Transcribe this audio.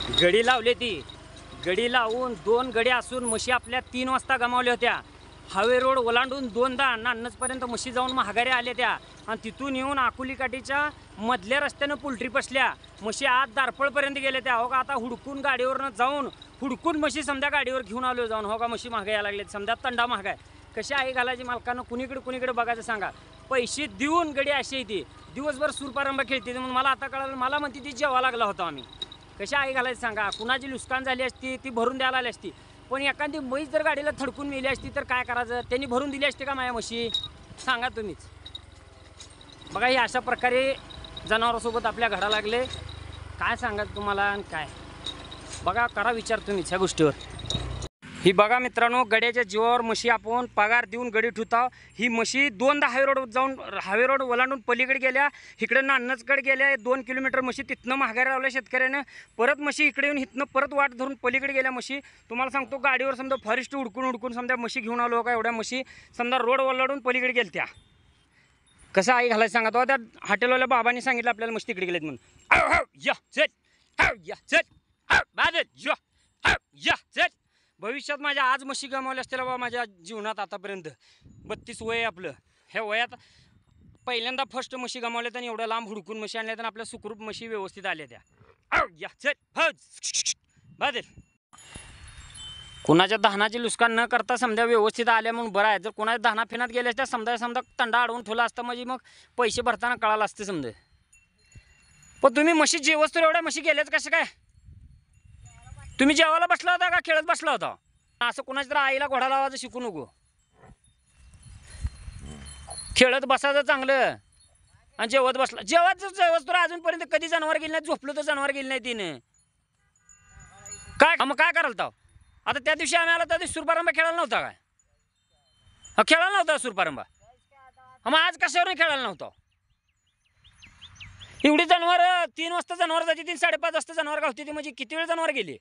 गडी लावली ती गडी लावून 2 गडी असून म्हशी आपल्या 3 वाजता गमावल्या होत्या। हायवे रोड ओलांडून 2दा नान्नजपर्यंत म्हशी जाऊन महागारी आल्या त्या आणि तिथून येऊन आकुली काठीच्या मधल्या रस्त्यानं पोल्ट्री पसल्या म्हशी आज दारपळपर्यंत गेल्या त्या। हो का आता हुडकून गाडीवरनं जाऊन हुडकून म्हशी समजा गाडीवर घेऊन आलो जाऊन। हो का म्हशी महागाई यायला लागल्यात समजा तंडा महागाय कशी आहे घालायची मालकानं कुणीकडे बघायचं सांगा। पैसे देऊन गडी अशी ती दिवसभर सूरपारंबा खेळते म्हणून मला आता कळालं। मला म्हणते ती जेवा लागला होता आम्ही कशी आई घालायचं सांगा। कुणाची नुकसान झाली असती ती भरून द्यायला आली असती पण एखादी म्हैस जर गाडीला थडकून मेली असती तर काय करायचं त्यांनी भरून दिली असते का माझ्या म्हशी सांगा तुम्हीच। बघा ही अशा प्रकारे जनावरांसोबत आपल्या घडा लागले काय सांगायचं तुम्हाला आणि काय बघा करा विचार तुम्हीच ह्या गोष्टीवर। ही बघा मित्रांनो गड्याच्या जीवावर म्हशी आपण पगार देऊन गडी ठेवताव। ही म्हशी 2दा हायवे रोड ओलांडून पलीकडे गेल्या इकडे नान्नजकडे गेल्या 2 किलोमीटर म्हशी तिथनं महागारी लावल्या शेतकऱ्यानं परत म्हशी इकडे येऊन इथनं परत वाट धरून पलीकडे गेल्या म्हशी। तुम्हाला सांगतो गाडीवर समजा फॉरेस्ट उडकून समजा म्हशी घेऊन आलो का एवढ्या म्हशी समजा रोड ओलांडून पलीकडे गेल्या कसं आई घालायचं सांगा तो त्या हॉटेलवाल्या बाबांनी सांगितलं आपल्याला म्हशी तिकडे गेलेत म्हणून भविष्यात माझ्या आज म्हशी गमावल्या असतील बाबा माझ्या जीवनात आतापर्यंत 32 वय आपलं ह्या वयात पहिल्यांदा फर्स्ट म्हशी गमावल्यात आणि एवढ्या लांब हुडकून म्हशी आणल्यात आणि आपल्या सुखरूप म्हशी व्यवस्थित आल्या त्या कुणाच्या दहनाची लुस्कान न करता समजा व्यवस्थित आल्या म्हणून बरं आहे। जर कुणाच्या दहना फिनात गेल्या असत्या समजा तंडा अडवून ठेवला असता म्हणजे मग पैसे भरताना कळालं असते समजा। पण तुम्ही म्हशी जेवस्तू एवढ्या म्हशी गेल्याच कसं काय तुम्ही जेवायला बसला होता का खेळत बसला होता असं कुणाच्या तर आईला घोडा लावायचं शिकू नको खेळत बसायचं चांगलं आणि जेवत बसला जेवत तर अजूनपर्यंत कधी जनावर गेली नाही झोपलो तर जनावर गेली नाही तिने काय मग काय कराल तर आता त्या दिवशी आम्ही आला त्या दिवशी सुरपारंबा खेळायला नव्हता काय खेळायला नव्हता सुरपारंबा मग आज कशावर खेळायला नव्हता एवढी जनावर 3 वाजता जनावर जाते 3 साडेपाच वाजता जनावर गावते ती म्हणजे किती वेळ जनावर गेली